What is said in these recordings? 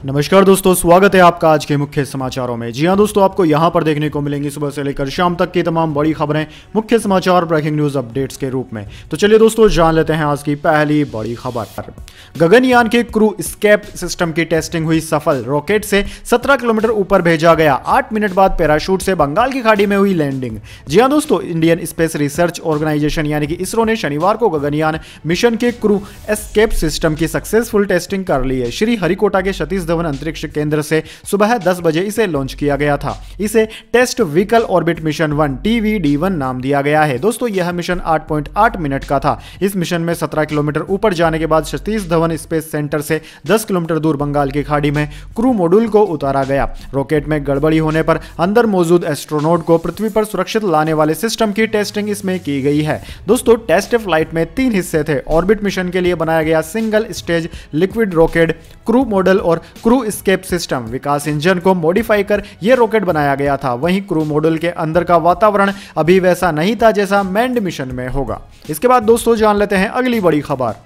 नमस्कार दोस्तों, स्वागत है आपका आज के मुख्य समाचारों में। जी हां दोस्तों, आपको यहां पर देखने को मिलेंगी सुबह से लेकर शाम तक की तमाम बड़ी खबरें मुख्य समाचार ब्रेकिंग न्यूज अपडेट्स के रूप में। तो चलिए दोस्तों, जान लेते हैं आज की पहली बड़ी खबर। गगनयान के क्रू एस्केप सिस्टम की टेस्टिंग हुई सफल। रॉकेट से 17 किलोमीटर ऊपर भेजा गया। 8 मिनट बाद पैराशूट से बंगाल की खाड़ी में हुई लैंडिंग। जी हां दोस्तों, इंडियन स्पेस रिसर्च ऑर्गेनाइजेशन यानी कि इसरो ने शनिवार को गगनयान मिशन के क्रू एस्केप सिस्टम की सक्सेसफुल टेस्टिंग कर ली है। श्री हरिकोटा के सतीश धवन अंतरिक्ष केंद्र से सुबह 10 बजे इसे लॉन्च किया गया था। इसे test vehicle orbit mission 1 TVD-1 नाम दिया गया है। दोस्तों, यह मिशन 8.8 मिनट का था। इस मिशन में 17 किलोमीटर ऊपर जाने के बाद सतीश धवन स्पेस सेंटर से 10 किलोमीटर दूर बंगाल की खाड़ी में क्रू मॉड्यूल को उतारा गया। रॉकेट में गड़बड़ी होने पर अंदर मौजूद एस्ट्रोनॉट को पृथ्वी पर सुरक्षित लाने वाले सिस्टम की टेस्टिंग इसमें की गई है। दोस्तों, टेस्ट फ्लाइट में 3 हिस्से थे। ऑर्बिट मिशन के लिए बनाया गया single stage liquid rocket, crew model और क्रू एस्केप सिस्टम। विकास इंजन को मॉडिफाई कर यह रॉकेट बनाया गया था। वहीं क्रू मॉड्यूल के अंदर का वातावरण अभी वैसा नहीं था जैसा मैन्ड मिशन में होगा। इसके बाद दोस्तों, जान लेते हैं अगली बड़ी खबर।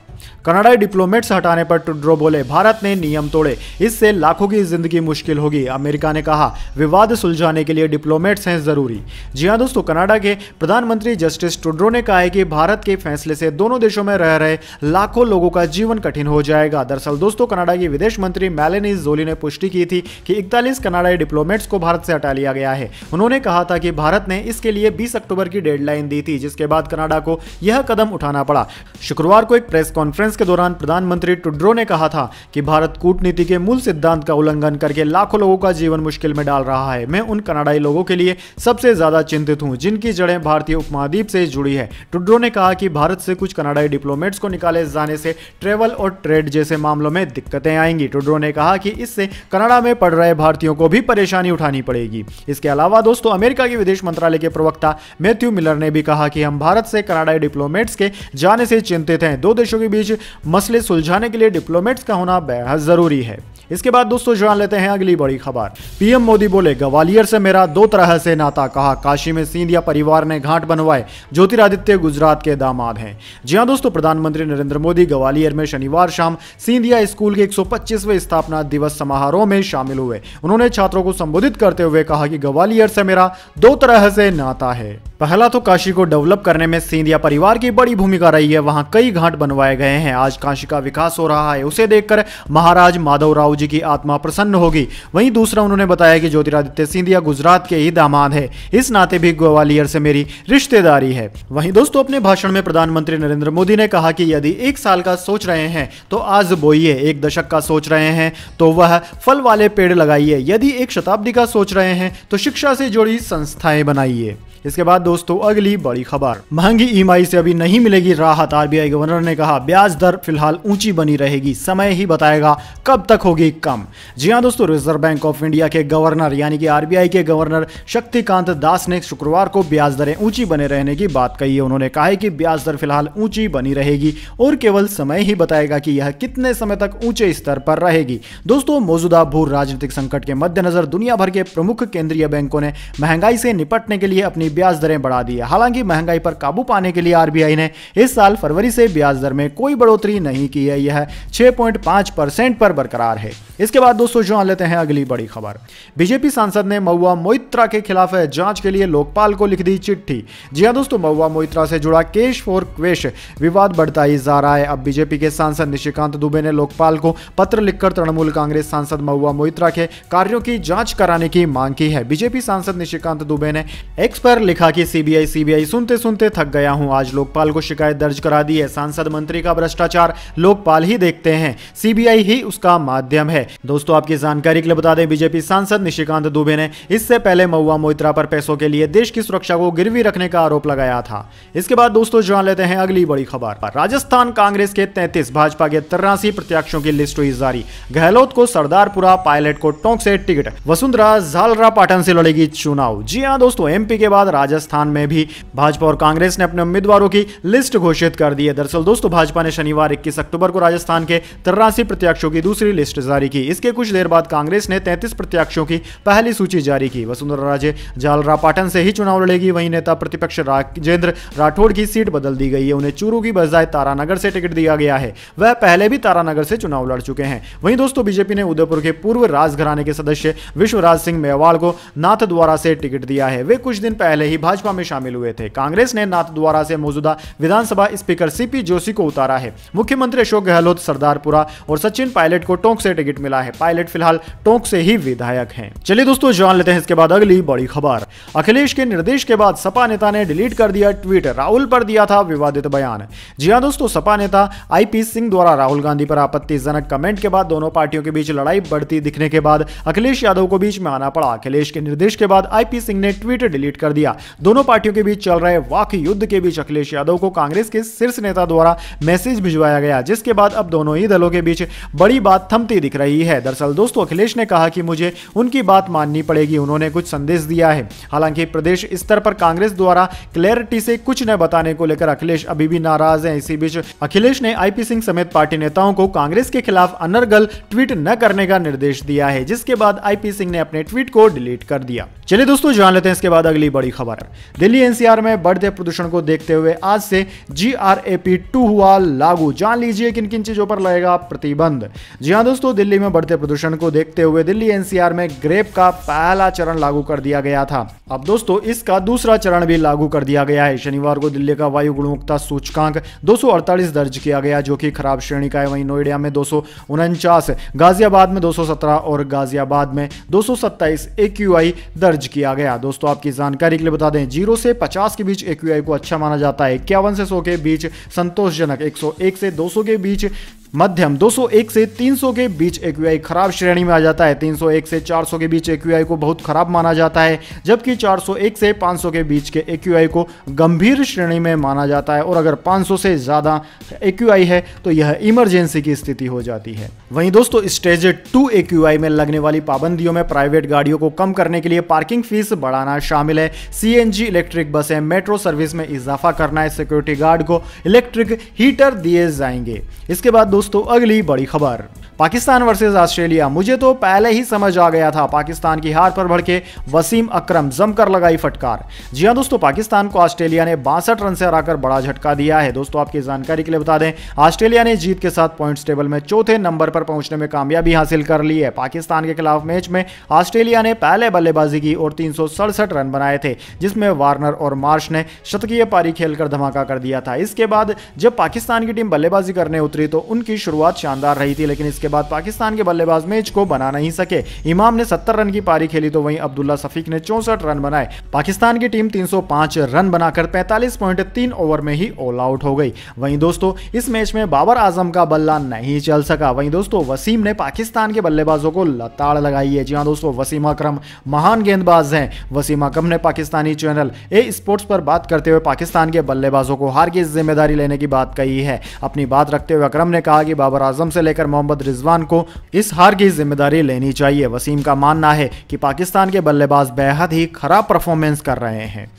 कनाडाई डिप्लोमेट्स हटाने पर ट्रूडो बोले, भारत ने नियम तोड़े, इससे लाखों की जिंदगी मुश्किल होगी। अमेरिका ने कहा, विवाद सुलझाने के लिए डिप्लोमेट्स हैं जरूरी। जी हां दोस्तों, कनाडा के प्रधानमंत्री जस्टिस ट्रूडो ने कहा है कि भारत के फैसले से दोनों देशों में रह रहे लाखों लोगों का जीवन कठिन हो जाएगा। दरअसल दोस्तों, कनाडा की विदेश मंत्री मेलानी जोली ने पुष्टि की थी कि 41 कनाडाई डिप्लोमेट्स को भारत से हटा लिया गया है। उन्होंने कहा था कि भारत ने इसके लिए 20 अक्टूबर की डेडलाइन दी थी, जिसके बाद कनाडा को यह कदम उठाना पड़ा। शुक्रवार को एक प्रेस कॉन्फ्रेंस के दौरान प्रधानमंत्री ट्रूडो ने कहा था कि भारत कूटनीति के मूल सिद्धांत का उल्लंघन करके लाखों लोगों का जीवन मुश्किल में डाल रहा है। मैं उन कनाडाई लोगों के लिए सबसे ज्यादा चिंतित हूं जिनकी जड़ें भारतीय उपमहाद्वीप से जुड़ी है। ट्रूडो ने कहा कि भारत से कुछ कनाडाई डिप्लोमेट्स को निकाले जाने से ट्रेवल और ट्रेड जैसे मामलों में दिक्कतें आएंगी। ट्रूडो ने कहा कि इससे कनाडा में पढ़ रहे भारतीयों को भी परेशानी उठानी पड़ेगी। इसके अलावा दोस्तों, अमेरिका के विदेश मंत्रालय के प्रवक्ता मैथ्यू मिलर ने भी कहा कि हम भारत से कनाडाई डिप्लोमेट्स के जाने से चिंतित हैं। दो देशों के बीच मसले सुलझाने के लिए डिप्लोमेट्स का होना बेहद जरूरी है। इसके बाद दोस्तों, जान लेते हैं अगली बड़ी खबर। पीएम मोदी बोले, ग्वालियर से मेरा दो तरह से नाता। कहा, काशी में सिंधिया परिवार ने घाट बनवाए। ज्योतिरादित्य गुजरात के दामाद हैं। जी हां दोस्तों, प्रधानमंत्री नरेंद्र मोदी ग्वालियर में शनिवार शाम सिंधिया स्कूल के 125वें स्थापना दिवस समारोह में शामिल हुए। उन्होंने छात्रों को संबोधित करते हुए कहा कि ग्वालियर से मेरा दो तरह से नाता है। पहला तो काशी को डेवलप करने में सिंधिया परिवार की बड़ी भूमिका रही है। वहां कई घाट बनवाए गए हैं। आज काशी का विकास हो रहा है, उसे देखकर महाराज माधवराव जी की आत्मा प्रसन्न होगी। वहीं दूसरा, उन्होंने बताया कि ज्योतिरादित्य सिंधिया गुजरात के ही दामाद है, इस नाते भी ग्वालियर से मेरी रिश्तेदारी है। वहीं दोस्तों, अपने भाषण में प्रधानमंत्री नरेंद्र मोदी ने कहा कि यदि 1 साल का सोच रहे हैं तो आज बोइए, 1 दशक का सोच रहे हैं तो वह फल वाले पेड़ लगाइए, यदि 1 शताब्दी का सोच रहे हैं तो शिक्षा से जुड़ी संस्थाएं बनाइए। इसके बाद दोस्तों, अगली बड़ी खबर। महंगी ईएमआई से अभी नहीं मिलेगी राहत। आरबीआई गवर्नर ने कहा, ब्याज दर फिलहाल ऊंची बनी रहेगी, समय ही बताएगा कब तक होगी कम। जी हां दोस्तों, रिजर्व बैंक ऑफ इंडिया के गवर्नर यानी कि आरबीआई के गवर्नर शक्तिकांत दास ने शुक्रवार को ब्याज दरें ऊंची बने रहने की बात कही है। उन्होंने कहा है कि ब्याज दर फिलहाल ऊंची बनी रहेगी और केवल समय ही बताएगा कि यह कितने समय तक ऊंचे स्तर पर रहेगी। दोस्तों, मौजूदा भू राजनीतिक संकट के मद्देनजर दुनिया भर के प्रमुख केंद्रीय बैंकों ने महंगाई से निपटने के लिए अपनी ब्याज दरें बढ़ा दी है। हालांकि महंगाई पर काबू पाने के लिए आरबीआई ने इस साल फरवरी से ब्याज दर में कोई बढ़ोतरी नहीं की है। यह 6.5% पर बरकरार है। इसके बाद दोस्तों, जान लेते हैं अगली बड़ी खबर। बीजेपी सांसद ने महुआ मोइत्रा के खिलाफ जांच के लिए लोकपाल को लिख दी चिट्ठी। जी हां दोस्तों, महुआ मोइत्रा से जुड़ा केश फॉर क्वेश विवाद बढ़ता ही जा रहा है। अब बीजेपी के सांसद निशिकांत दुबे ने लोकपाल को पत्र लिखकर तृणमूल कांग्रेस सांसद महुआ मोइत्रा के कार्यों की जांच कराने की मांग की है। बीजेपी सांसद निशिकांत दुबे ने एक्स पर लिखा कि सीबीआई सुनते सुनते थक गया हूं। आज लोकपाल को शिकायत दर्ज करा दी है। सांसद मंत्री का भ्रष्टाचार लोकपाल ही देखते हैं, सीबीआई ही उसका माध्यम है। दोस्तों, आपकी जानकारी के लिए बता दें, बीजेपी सांसद निशिकांत दुबे ने इससे पहले महुआ मोइत्रा पर पैसों के लिए देश की सुरक्षा को गिरवी रखने का आरोप लगाया था। इसके बाद दोस्तों, जान लेते हैं अगली बड़ी खबर। राजस्थान कांग्रेस के 33, भाजपा के 83 प्रत्याशियों की लिस्ट हुई जारी। गहलोत को सरदारपुरा, पायलट को टोंक से टिकट, वसुंधरा झालरा पाटन से लड़ेगी चुनाव। जी हां दोस्तों, एमपी के बाद बाद राजस्थान में भी भाजपा और कांग्रेस ने अपने उम्मीदवारों की लिस्ट घोषित कर दी है। दरअसल दोस्तों भाजपा ने शनिवार 21 अक्टूबर को राजस्थान के 83 प्रत्याशियों की दूसरी लिस्ट जारी की। इसके कुछ देर बाद कांग्रेस ने 33 प्रत्याशियों की पहली सूची जारी की। वसुंधरा राजे झालरापाटन से ही चुनाव लड़ेगी। वहीं नेता प्रतिपक्ष राजेंद्र राठौड़ की सीट बदल दी गई है, उन्हें चूरू की बजाय तारानगर से टिकट दिया गया है। वह पहले भी तारानगर से चुनाव लड़ चुके हैं। वहीं दोस्तों बीजेपी ने उदयपुर के पूर्व राजघराने के सदस्य विश्वराज सिंह मेवाड़ को नाथद्वारा से टिकट दिया है। वे कुछ दिन पहले ही भाजपा में शामिल हुए थे। कांग्रेस ने नाथद्वारा से मौजूदा विधानसभा स्पीकर सीपी जोशी को उतारा है। मुख्यमंत्री अशोक गहलोत सरदारपुरा और सचिन पायलट को टोंक से टिकट मिला है। पायलट फिलहाल टोंक से ही विधायक हैं। चलिए दोस्तों जान लेते हैं इसके बाद अगली बड़ी खबर। अखिलेश के निर्देश के बाद सपा नेता ने डिलीट कर दिया ट्वीट, राहुल पर दिया था विवादित बयान। जी हां दोस्तों, सपा नेता आईपी सिंह द्वारा राहुल गांधी पर आपत्तिजनक कमेंट के बाद दोनों पार्टियों के बीच लड़ाई बढ़ती दिखने के बाद अखिलेश यादव को बीच में आना पड़ा। अखिलेश के निर्देश के बाद आईपी सिंह ने ट्वीट डिलीट कर दिया। दोनों पार्टियों के बीच चल रहे वाक युद्ध के बीच अखिलेश यादव को कांग्रेस के शीर्ष नेता द्वारा मैसेज भिजवाया गया, जिसके बाद अब दोनों ही दलों के बीच बड़ी बात थमती दिख रही है। दरअसल दोस्तों अखिलेश ने कहा कि मुझे उनकी बात माननी पड़ेगी, उन्होंने कुछ संदेश दिया है। हालांकि प्रदेश स्तर पर कांग्रेस द्वारा क्लैरिटी से कुछ न बताने को लेकर अखिलेश अभी भी नाराज हैं। इसी बीच अखिलेश ने आईपी सिंह समेत पार्टी नेताओं को कांग्रेस के खिलाफ अनर्गल ट्वीट न करने का निर्देश दिया है, जिसके बाद आईपी सिंह ने अपने ट्वीट को डिलीट कर दिया। चलिए दोस्तों जान लेते हैं इसके बाद अगली बड़ी खबर। दिल्ली एनसीआर में बढ़ते प्रदूषण को देखते हुए आज से GRAP2 हुआ लागू। जान लीजिए किन किन चीजों पर लगेगा प्रतिबंध। जी हां दोस्तों, दिल्ली में बढ़ते प्रदूषण को देखते हुए दिल्ली एनसीआर में ग्रेप का पहला चरण लागू कर दिया गया था। अब दोस्तों इसका दूसरा चरण भी लागू कर दिया गया है। शनिवार को दिल्ली का वायु गुणवत्ता सूचकांक 248 दर्ज किया गया, जो कि खराब श्रेणी का है। वहीं नोएडा में 249, गाजियाबाद में 217 और गाजियाबाद में 227 AQI दर्ज किया गया। दोस्तों आपकी जानकारी के लिए बता दें 0 से 50 के बीच AQI को अच्छा माना जाता है, 51 से 100 के बीच संतोषजनक, 101 से 200 के बीच मध्यम, 201 से 300 के बीच AQI खराब श्रेणी में आ जाता है। 301 से 400 के बीच AQI को बहुत खराब माना जाता है, जबकि 401 से 500 के बीच के AQI को गंभीर श्रेणी में माना जाता है। और अगर 500 से ज़्यादा AQI है तो यह इमरजेंसी की स्थिति हो जाती है। वहीं दोस्तों स्टेज 2 AQI में लगने वाली पाबंदियों में प्राइवेट गाड़ियों को कम करने के लिए पार्किंग फीस बढ़ाना शामिल है। CNG इलेक्ट्रिक बसें, मेट्रो सर्विस में इजाफा करना है। सिक्योरिटी गार्ड को इलेक्ट्रिक हीटर दिए जाएंगे। इसके बाद दोस्तों अगली बड़ी खबर, पाकिस्तान वर्सेस ऑस्ट्रेलिया। मुझे तो पहले ही समझ आ गया था। पाकिस्तान की हार पर भड़के वसीम अकरम, जमकर लगाई फटकार। जी हां दोस्तों, पाकिस्तान को ऑस्ट्रेलिया ने 62 रन से हराकर बड़ा झटका दिया है। दोस्तों आपकी जानकारी के लिए बता दें ऑस्ट्रेलिया ने जीत के साथ पॉइंट्स टेबल में चौथे नंबर पर पहुंचने में कामयाबी हासिल कर ली है। पाकिस्तान के खिलाफ मैच में ऑस्ट्रेलिया ने पहले बल्लेबाजी की और 367 रन बनाए थे, जिसमें वार्नर और मार्श ने शतकीय पारी खेलकर धमाका कर दिया था। इसके बाद जब पाकिस्तान की टीम बल्लेबाजी करने उतरी तो उनकी शुरुआत शानदार रही थी, लेकिन इसके बाद पाकिस्तान के बल्लेबाज मैच को बना नहीं सके। इमाम ने 70 रन की पारी खेली तो वहीं अब्दुल्ला सफीक ने 64 रन बनाए। पाकिस्तान की टीम 305 रन बनाकर 45.3 ओवर में ही ऑल आउट हो गई। वहीं दोस्तों इस मैच में बाबर आजम का बल्ला नहीं चल सका। वहीं दोस्तों वसीम ने पाकिस्तान के बल्लेबाजों को लताड़ लगाई है। जी हां दोस्तों, वसीम अकरम महान गेंदबाज हैं। वसीम अकरम ने पाकिस्तानी चैनल ए स्पोर्ट्स पर बात करते हुए पाकिस्तान के बल्लेबाजों को हार की जिम्मेदारी लेने की बात कही है। अपनी बात रखते हुए अकरम ने कहा कि बाबर आजम से लेकर मोहम्मद रिजवान को इस हार की जिम्मेदारी लेनी चाहिए। वसीम का मानना है कि पाकिस्तान के बल्लेबाज बेहद ही खराब परफॉर्मेंस कर रहे हैं।